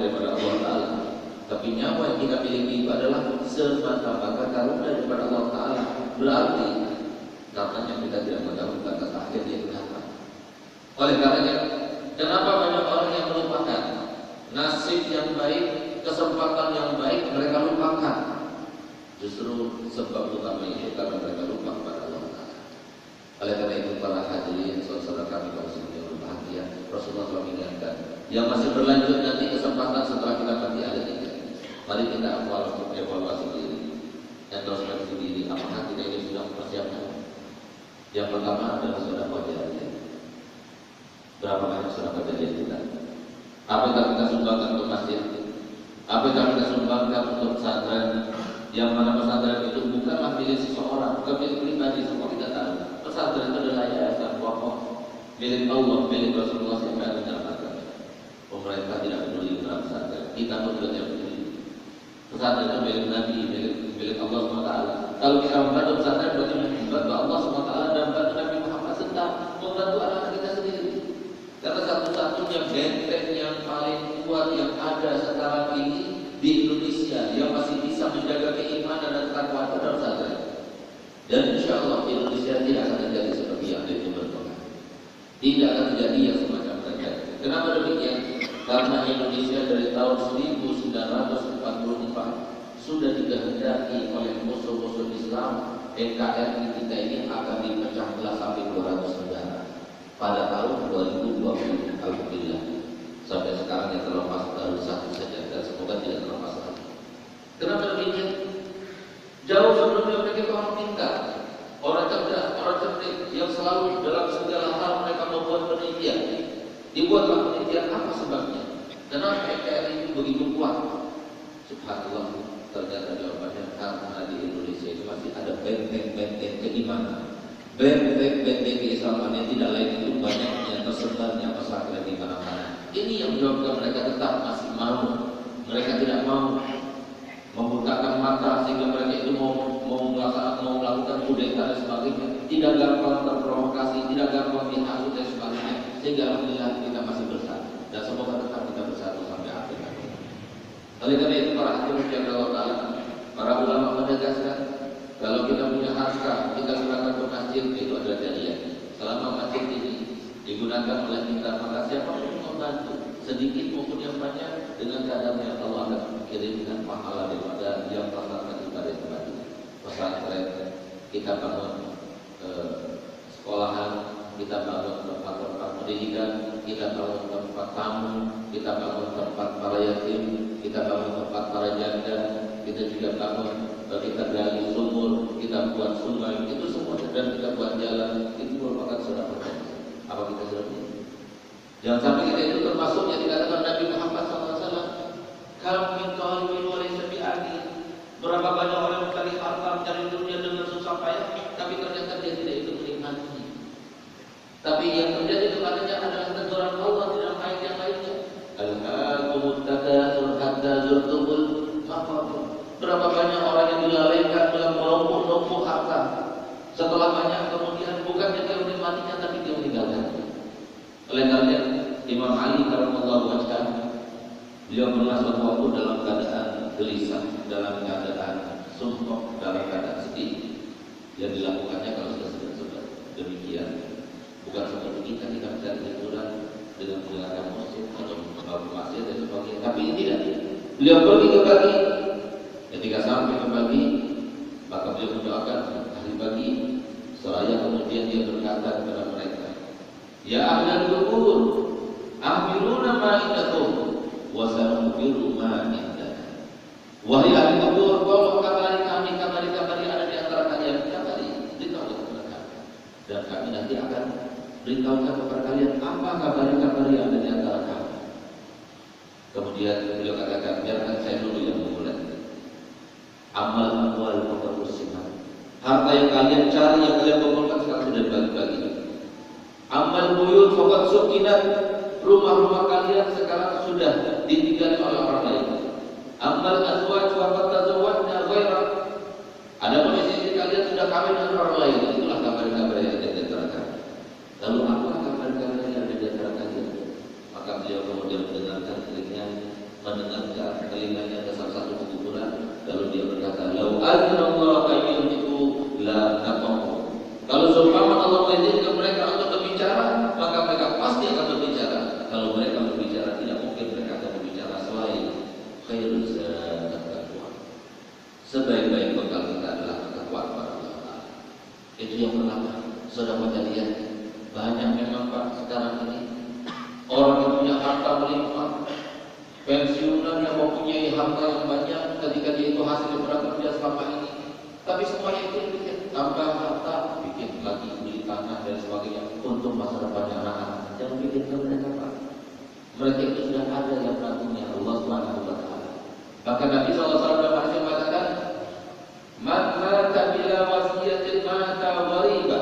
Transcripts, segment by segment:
daripada Allah Ta'ala. Tapi nyawa yang kita miliki itu adalah semata-mata karunia daripada Allah Ta'ala. Berarti katanya kita tidak mengetahui batas akhirnya itu apa. Oleh karenanya, kenapa banyak orang yang melupakan nasib yang baik, kesempatan yang baik mereka lupakan? Justru sebab utama itu karena mereka lupa kepada Allah Ta'ala. Oleh karena itu para hadirin saudara kami kaum muslimin yang berbahagia, Rasulullah SAW mengingatkan yang masih berlanjut nanti kesempatan setelah kita mati ada tiga. Mari kita evaluasi diri, introspeksi diri, apakah kita ini sudah mempersiapkan? Yang pertama adalah sedekah jariyah. Berapa banyak sedekah jariyah kita? Apakah kita sumbangkan untuk masjid? Apakah kita sumbangkan untuk pesantren? Yang mana pesantren itu bukanlah milik seseorang, bukan milik pribadi, semua kita tahu. Pesantren itu adalah yayasan pokok milik Allah, milik Rasulullah yang akan menyelamatkan. Pemerintah tidak peduli dengan pesantren, kita pun tidak peduli. Pesantren itu milik Nabi, milik Allah SWT. Kalau kita membantu pesantren berarti membantu Allah SWT dan membantu Nabi Muhammad serta membantu anak-anak kita sendiri. Karena satu-satunya benteng yang paling kuat yang ada sekarang ini di Indonesia yang masih bisa menjaga keimanan dan takwa itu adalah pesantren. Dan insya Allah Indonesia tidak akan terjadi seperti yang ada di Timur Tengah. Tidak akan terjadi yang semacam terjadi. Kenapa demikian? Karena Indonesia dari tahun 1944 sudah dikehendaki oleh musuh-musuh Islam. NKRI kita ini akan dipecah belah sampai 200 negara pada tahun 2020. Alhamdulillah sampai sekarang yang terlepas baru satu saja dan semoga tidak terlepas lagi. Kenapa demikian? Jauh sebelumnya mereka orang pintar, orang cerdas, orang cerdik yang selalu dalam segala hal mereka membuat penelitian. Dibuatlah penelitian apa sebabnya? Kenapa NKRI itu begitu kuat? Subhanallah, ternyata jawabannya karena di Indonesia itu masih ada benteng-benteng keimanan, benteng-benteng keislaman yang tidak lain itu banyaknya tersebarnya pesantren di mana-mana. Ini yang menyebabkan mereka tetap masih mau, mereka tidak mau membukakan mata sehingga mereka itu mau melakukan kudeta dan sebagainya. Tidak gampang terprovokasi, tidak gampang dihasut dan sebagainya. Sehingga alhamdulillah kita masih bersatu dan semoga tetap kita bersatu sampai akhir hayat. Oleh karena itu para hadirin yang Allah Ta'ala, para ulama menegaskan kalau kita punya harta kita serahkan ke masjid itu adalah jariyah. Selama masjid ini digunakan oleh kita maka siapapun membantu sedikit maupun yang banyak dengan kadarnya Allah akan kirimkan pahala daripada yang melaksanakan ibadah pesantren. Kita bangun sekolahan, kita bangun tempat-tempat pendidikan, kita bangun tempat tamu, kita bangun tempat para yatim, kita bangun tempat para janda, kita juga bangun, kita gali sumur, kita buat sungai, itu semua dan kita buat jalan, itu merupakan sedekah. Apa kita sudah punya? Jangan sampai kita itu termasuk yang dikatakan Nabi Muhammad SAW. Kam min talibin wa laysa bi'ani. Berapa banyak orang mencari harta, mencari dunia dengan susah payah, tapi ternyata dia tidak ikut menikmati. Tapi yang terjadi kepadanya adalah teguran Allah di dalam ayat yang lainnya. Al-haakumut takatsur hatta zurtumul maqabir. Berapa banyak orang yang dilalaikan dalam menumpuk-numpuk harta. Setelah banyak kemudian bukan dia menikmatinya tapi dia meninggalkan. Oleh karena Imam Ali karramallahu wajhahu, beliau pernah suatu waktu dalam keadaan gelisah, dalam keadaan sumpah, dalam keadaan sedih. Yang dilakukannya kalau sudah demikian, bukan seperti kita mencari hiburan dengan mendengarkan musik atau membangun masjid dan sebagainya. Tapi tidak. Beliau pergi ke pagi. Ketika sampai ke pagi, maka beliau mendoakan hari pagi. Seraya kemudian dia berkata kepada mereka, ya ahlal qubur, ahmiluna ma indakum wa sanubiru ma indana. Wahai ahli kubur, tolong kabari kami, kabari ada di antara kalian, kabari, beritahukan kepada kami. Dan kami nanti akan beritahukan kepada kalian apa kabari yang ada di antara kami. Kemudian beliau katakan, biarkan saya dulu yang memulai. Amal amwal mutarrusiman. Harta yang kalian cari, yang kalian kumpulkan sekarang sudah dibagi-bagi. Amal buyut faqad sukinat. Rumah-rumah kalian sekarang sudah ditinggali oleh orang lain. Amal azwaj faqad tazawwajna ghaira. Ada istri kalian sudah kawin dengan orang lain. Itulah kabar-kabar yang ada di antara kalian. Lalu apa kabar-kabar yang ada di antara kalian? Maka beliau kemudian mendengarkan telinga mendengarkan telinganya ke salah satu kuburan, lalu dia berkata, "Lau azinallahu ayyun itu la naqamu." Kalau seumpama Allah mengizinkan mereka untuk berbicara, maka mereka pasti akan berbicara. Kalau mereka berbicara, tidak mungkin mereka akan berbicara selain khairul zad taqwa. Sebaik-baik bekal kita adalah ketakwaan kepada Allah. Itu yang pertama. Sudah lihat, banyak memang Pak sekarang ini orang yang punya harta melimpah, pensiunan yang mempunyai harta yang banyak ketika dia itu hasil bekerja selama ini. Tapi semuanya itu bikin tambah harta, bikin lagi beli tanah dan sebagainya untuk masa depannya anak-anak. Jangan bikin ke mereka Pak. Mereka itu sudah ada yang menantunya Allah Subhanahu wa taala. Bahkan Nabi SAW dalam hadis mengatakan, "Man mata bila wasiyatin mata ghariba."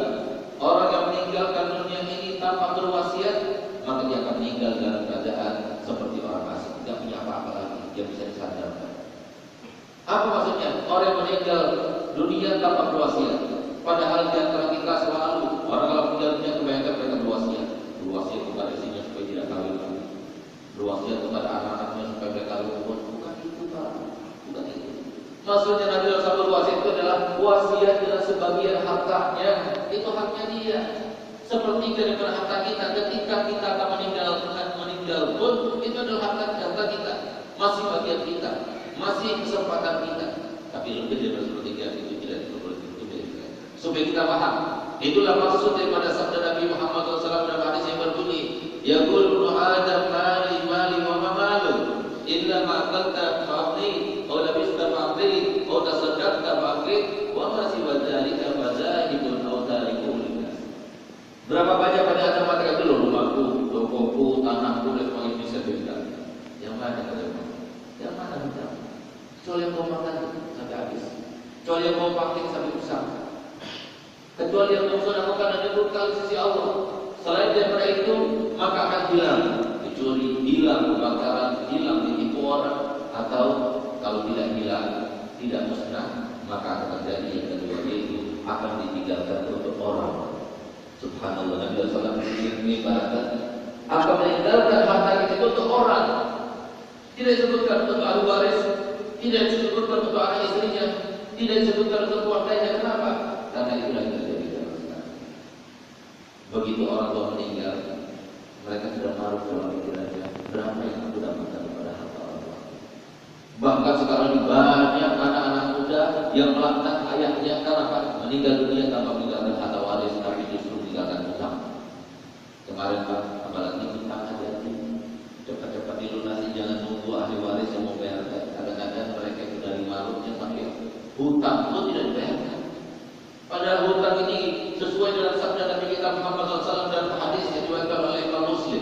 Orang yang meninggalkan dunia ini tanpa berwasiat, maka dia akan meninggal dalam keadaan seperti orang asing, tidak punya apa-apa lagi, dia bisa disandarkan. Apa maksudnya? Orang yang meninggal dunia tanpa berwasiat. Padahal di antara kita selalu orang kalau meninggal dunia kebanyakan mereka berwasiat. Berwasiat kepada istrinya supaya tidak kawin lagi. Berwasiat kepada anak-anaknya supaya mereka luput. Bukan itu Pak. Bukan itu. Maksudnya Nabi SAW berwasiat itu adalah wasiat dengan sebagian hartanya. Itu haknya dia. Seperti daripada harta kita. Ketika kita akan meninggal pun, itu adalah harta kita. Masih bagian kita. Masih kesempatan kita. Tapi lebih daripada sepertiga itu tidak diperbolehkan itu milik kita. Supaya kita paham. Itulah maksud daripada sabda Nabi Muhammad SAW dalam hadis yang berbunyi, "Yaqul ibnu Adam mali wa ma malu illa ma akalta fa'aqli aw labista fa'aqli aw tasaddaqta fa'aqli wa ma siwa dzalika fadzahibun aw tarikun linnas." Berapa banyak pada Adam mengatakan dulu rumahku, tokoku, tanahku dan sebagainya bisa berikan. Yang mana kata Allah? Yang mana kita? Soal yang kau makan sampai habis. Soal yang kau pakai sampai usang. Kecuali yang kau sedekahkan dan diberikan di sisi Allah. Selain daripada itu, maka akan hilang. Dicuri, hilang kebakaran, hilang ditipu orang, atau kalau tidak hilang, tidak musnah, maka akan terjadi yang kedua, yaitu akan ditinggalkan untuk orang. Subhanallah, Nabi SAW mengibaratkan akan meninggalkan harta itu untuk orang. Tidak disebutkan untuk ahli waris, tidak disebutkan untuk anak istrinya, tidak disebutkan untuk keluarganya. Kenapa? Karena itulah yang terjadi dalam sekarang. Begitu orang tua meninggal, mereka sudah naruh dalam pikirannya berapa yang aku dapatkan kepada harta orang tua. Bahkan sekarang banyak anak-anak muda yang melaknat ayahnya karena meninggal dunia tanpa meninggalkan harta waris, tapi justru meninggalkan hutang. Kemarin Pak, apalagi hutang hati-hati, cepat-cepat dilunasi, jangan nunggu ahli waris yang mau bayar. Kadang-kadang mereka itu dari malunya sampai hutang itu tidak dibayarkan. Padahal hutang ini sesuai dengan sabda Nabi kita Muhammad SAW dalam hadis yang diriwayatkan oleh Imam Muslim.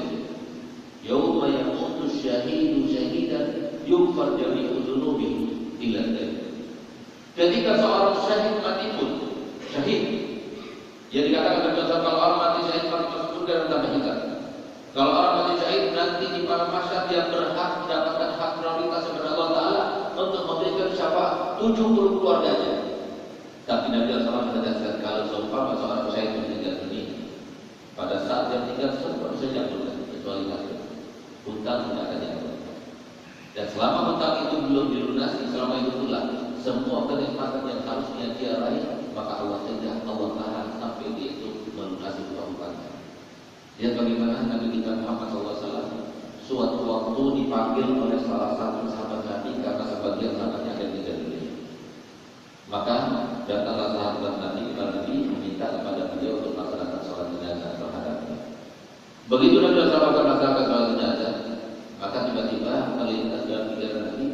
Yauma yamutu syahidu syahidan yughfar jami'u dzunubihi illa dzalik. Ketika seorang syahid mati pun, syahid yang dikatakan Nabi SAW, kalau orang mati syahid maka masuk surga dan tambah hitam. Kalau orang mati syahid nanti di padang mahsyar dia berhak mendapatkan hak prioritas kepada Allah Taala untuk memberikan syafaat 70 keluarganya. Tapi Nabi SAW menegaskan kalau seumpama seorang syahid meninggal dunia, pada saat dia meninggal semua saja berhutang kecuali satu, hutang tidak akan diampuni. Dan selama hutang itu belum dilunasi, selama itu pula semua kenikmatan yang harusnya dia raih, maka Allah cegah, Allah tahan sampai dia itu melunasi hutang-hutangnya. Lihat bagaimana Nabi kita Muhammad SAW suatu waktu dipanggil oleh salah satu sahabat Nabi karena sebagian sahabatnya ada di dunia. Maka datanglah sahabat Nabi kepada Nabi meminta kepada beliau untuk melaksanakan sholat jenazah terhadapnya. Begitu Nabi SAW melaksanakan sholat jenazah, maka tiba-tiba melintas dalam pikiran Nabi,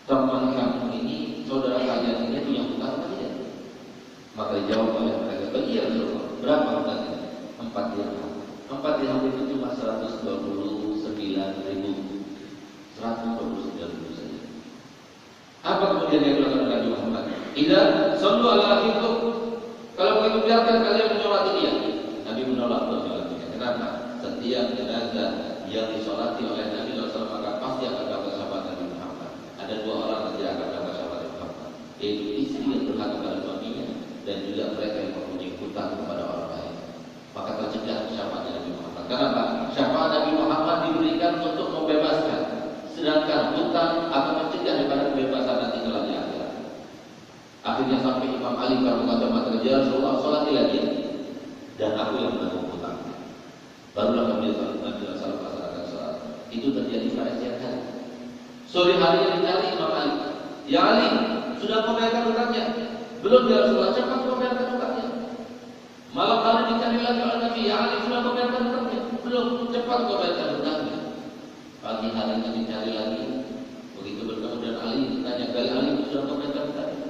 teman kamu ini, saudara kalian ini punya hutang apa tidak? Maka dijawab oleh mereka, bagi ya Rasulullah, berapa hutangnya? 4 dirham. 4 dirham itu cuma 129.000 saja. Apa kemudian yang dilakukan Nabi Muhammad? Idza sallu ala akhikum, kalau begitu biarkan kalian menyolati dia. Nabi menolak untuk menyolatinya. Kenapa? Setiap jenazah yang disolati oleh Nabi SAW maka pasti akan dapat syafaat Nabi Muhammad. Ada 2 orang yang tidak akan dapat syafaat Nabi Muhammad, yaitu istri yang berhak kepada suaminya dan juga mereka yang mempunyai hutang kepada orang lain. Maka tercegah syafaat Nabi Muhammad. Kenapa? Syafaat Nabi Muhammad diberikan untuk membebaskan. sedangkan hutang akan mencegah daripada kebebasan nanti kelak di akhirat. Akhirnya sampai Imam Ali berkata, "Ya Rasulullah, sholatilah dia dan aku yang menanggung hutang." Barulah kami salah melaksanakan sholat. Itu terjadi pada siang hari. Sore hari yang dicari Imam Ali, "Ya Ali, sudah kau bayarkan hutangnya?" "Belum ya Rasulullah." "Cepat kau bayarkan hutangnya." Malam hari dicari lagi oleh Nabi, "Ya Ali, sudah kau bayarkan hutangnya?" "Belum." "Cepat kau bayarkan hutangnya." Pagi harinya dicari lagi. Begitu bertemu dan Ali ditanya, "Kali Ali, sudah kau bayarkan hutangnya?"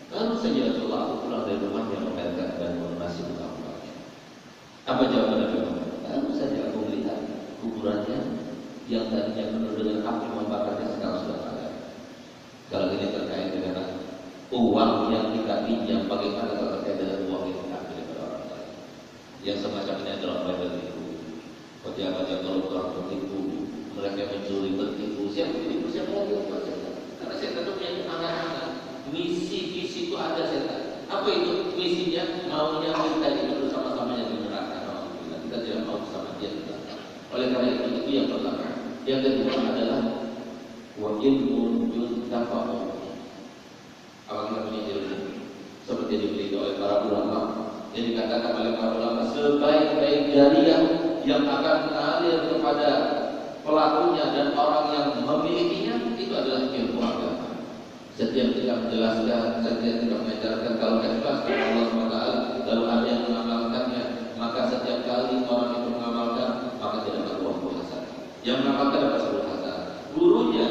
"Baru saja Rasulullah, aku pulang dari rumah yang membayarkan dan melunasi hutang-hutangnya." Apa jawaban Nabi Muhammad? "Baru saja aku melihat kuburannya yang tadinya penuh dengan api membakarnya sekarang sudah padam." Kalau ini terkait dengan uang yang kita pinjam, bagaimana kalau terkait dengan uang yang kita ambil dari orang lain? Yang semacam ini adalah mereka tertipu, pejabat koruptor tertipu, mereka mencuri tertipu. Siapa tertipu? Siapa lagi yang tertipu? Karena saya tentu punya anak-anak. Misi visi itu ada setan. Apa itu misinya? Maunya kita itu bersama-samanya di neraka. Kita tidak mau bersama dia. Oleh karena itu yang pertama. Yang kedua adalah wa ilmun yuntafa'u. Apa kita punya ilmu seperti diberi oleh para ulama, yang dikatakan oleh para ulama sebaik-baik jariah yang akan mengalir kepada pelakunya dan orang yang memilikinya itu adalah ilmu agama. Setiap kita menjelaskan, setiap kita mengajarkan, kalau ikhlas kepada Allah SWT, lalu ada yang mengamalkannya, maka setiap kali orang itu mengamalkan, maka tidak ada uang hasanah. Yang mengamalkan dapat 10 hasanah. Gurunya,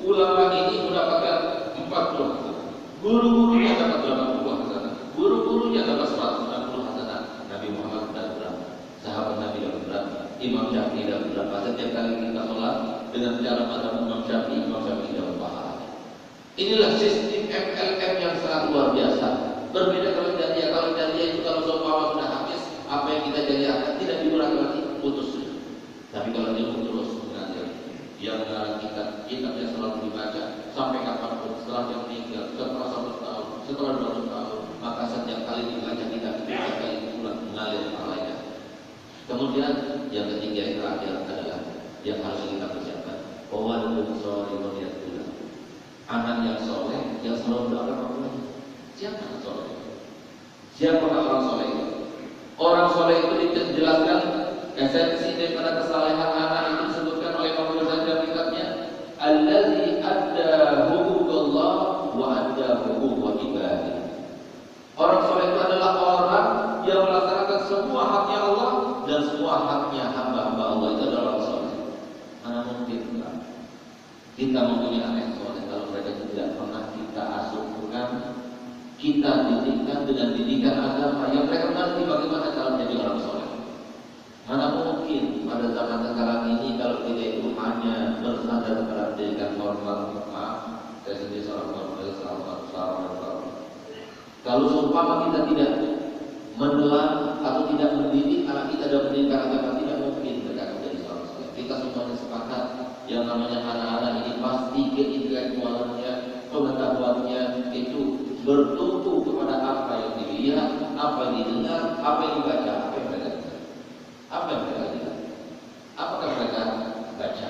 ulama ini mendapatkan 40 hasanah. Guru-gurunya dapat 80 hasanah. Guru-gurunya dapat 160 hasanah. Nabi Muhammad dapat berapa? Sahabat Nabi dapat berapa? Imam Syafi'i dapat berapa? Setiap kali kita sholat dengan cara mazhab Imam Syafi'i dapat pahala. Inilah sistem MLM yang sangat luar biasa. Berbeda kalau jariah itu kalau seumpama sudah habis, apa yang kita jariahkan tidak digunakan lagi, putus. Tapi kalau dia terus mengajar, dia mengarang kitab yang selalu dibaca sampai kapanpun, setelah dia meninggal, setelah 100 tahun, setelah 200 tahun, maka setiap kali dibaca kitab itu kali pulang mengalir pahalanya. Kemudian yang ketiga yang terakhir adalah yang harus kita persiapkan, wawadun sholih. Anak yang soleh, yang selalu berdoa kepada siapa yang soleh? Siapa orang soleh itu? Orang soleh itu dijelaskan esensi daripada kesalehan anak itu disebutkan oleh Imam Ghazali dalam kitabnya Allazi adda huquqallah wa adda huquq ibadihi. Orang soleh itu adalah orang yang melaksanakan semua haknya Allah dan semua haknya hamba-hamba Allah. Itu adalah orang soleh. Mana mungkin kita mempunyai anak soleh kalau mereka tidak pernah kita asuhkan, kita didikkan dengan didikan agama yang mereka mengerti bagaimana cara menjadi orang soleh. Mana mungkin pada zaman sekarang ini kalau kita itu hanya bersandar pada pendidikan formal, maaf, saya sendiri seorang formal, seorang. Kalau seumpama kita tidak menelan atau tidak mendidik anak kita dalam pendidikan agama, tidak mungkin mereka akan menjadi seorang soleh. Kita semuanya sepakat yang namanya anak-anak ini pasti keintelektualannya, pengetahuannya itu bertumpu kepada apa yang dilihat, apa yang didengar, apa yang dibaca, apa yang mereka dengar, apa yang mereka lihat, apakah mereka baca.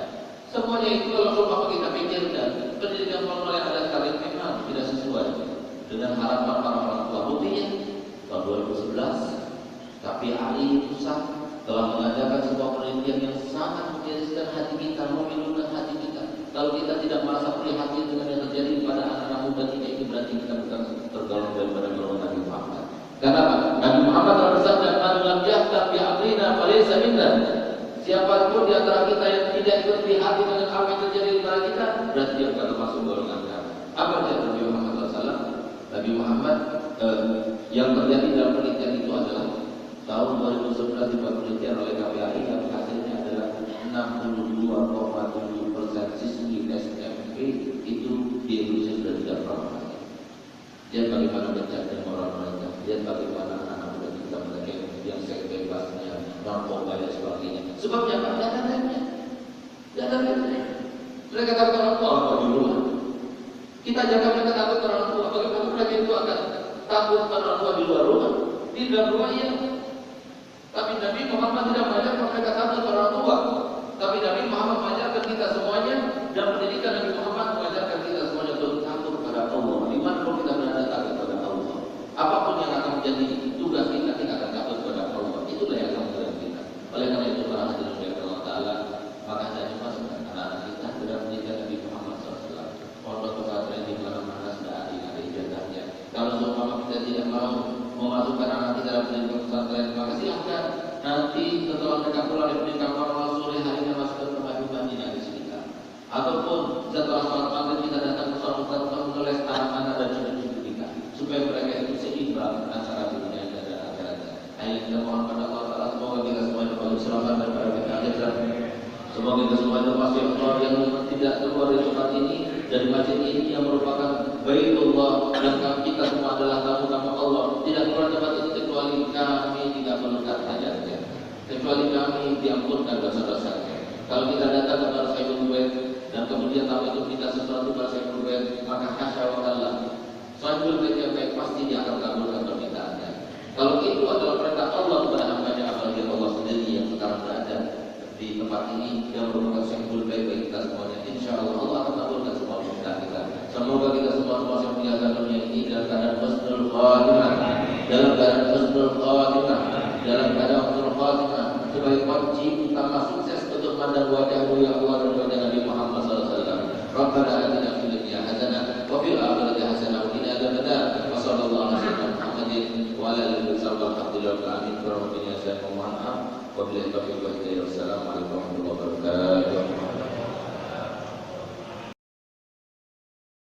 Semuanya itu kalau seumpama kita pikirkan, pendidikan formal yang ada sekarang ini memang tidak sesuai dengan harapan para orang tua. Buktinya tahun 2011 KPAI Pusat telah mengadakan sebuah penelitian yang sangat memiriskan hati kita, memilukan hati kita. Kalau kita tidak merasa prihatin dengan yang terjadi pada anak-anak muda kita, itu berarti kita bukan tergolong daripada golongan Nabi Muhammad. Karena Nabi Muhammad telah bersabda, "Man lam yahtam bi amrina falaysa minna." Siapapun di antara kita yang tidak ikut prihatin dengan apa yang terjadi di antara kita, berarti dia bukan termasuk golongan kami. Apa yang Nabi Muhammad SAW? Nabi Muhammad yang terjadi dalam penelitian itu adalah tahun 2011 dibuat penelitian oleh KPAI yang hasilnya adalah 62,7% siswi SMP itu di Indonesia sudah tidak pernah. Lihat bagaimana bercanda moral mereka, lihat bagaimana anak-anak muda kita mereka yang seks bebasnya, narkoba dan sebagainya. Sebabnya apa? Tidak ada remnya. Mereka takut orang tua di rumah. Kita jaga mereka takut orang tua. Bagaimana mereka itu akan takut orang tua di luar rumah? Di dalam rumah iya. Tapi Nabi Muhammad tidak mengajarkan mereka takut orang tua. Tapi Nabi Muhammad mengajarkan kita semuanya Dan pendidikan Nabi Muhammad mengajarkan kita semuanya bertakut kepada Allah. Di mana pun kita berada takut kepada Allah. Apapun yang akan menjadi tugas kita akan takut kepada Allah. Itulah yang akan menjadi kita. Oleh karena itu para hadirin yang Allah Taala, maka saya masukkan anak-anak kita ke dalam pendidikan Nabi Muhammad SAW. Pondok pesantren di mana-mana sudah ada ijazahnya. Kalau seumpama kita tidak mau memasukkan anak kita dalam pendidikan pesantren, maka silahkan nanti setelah mereka pulang dari pendidikan formal sore harinya masuk ke Madinah di sekitar. Ataupun setelah sholat maghrib kita datang ke sholat maghrib untuk menulis anak-anak dan cucu-cucu kita, supaya mereka itu seimbang antara dunia dan akhiratnya. Ayo kita mohon pada Allah Taala, semoga kita semua dapat selamat daripada kita akhirat. Semoga kita semua termasuk Allah yang tidak keluar dari tempat ini, dari masjid ini yang merupakan Baitullah, dan kita semua adalah tamu-tamu Allah. Tidak keluar tempat ini kecuali kami tidak menukar hajatnya, kecuali kami diampunkan dosa-dosanya. Kalau kita datang kepada Sayyidul Bait dan kemudian tahu itu kita sesuatu kepada Sayyidul Bait, maka hasya wa kalla, Sayyidul Bait yang baik pasti dia akan kabulkan permintaannya. Kalau itu adalah perintah Allah kepada hamba-Nya, apalagi Allah sendiri yang sekarang berada di tempat ini yang merupakan Sayyidul Bait bagi kita semuanya. Insya Allah Allah akan kabulkan semua permintaan kita. Semoga kita semua termasuk menjaga dunia ini dalam keadaan husnul khatimah, dalam keadaan husnul khatimah, dalam keadaan husnul khatimah, sebagai kunci utama sukses untuk memandang wajah-Mu ya Allah dan wajah Nabi Muhammad SAW. Rabbana atina fid dunya hasanah wa fil akhirati hasanah wa qina adzabannar. Wa sallallahu alaihi wa sallam Muhammadin wa ala alihi wa sahbihi alhamdulillahi rabbil alamin. Wa billahi taufiq wal hidayah. Wassalamu alaikum warahmatullahi wabarakatuh.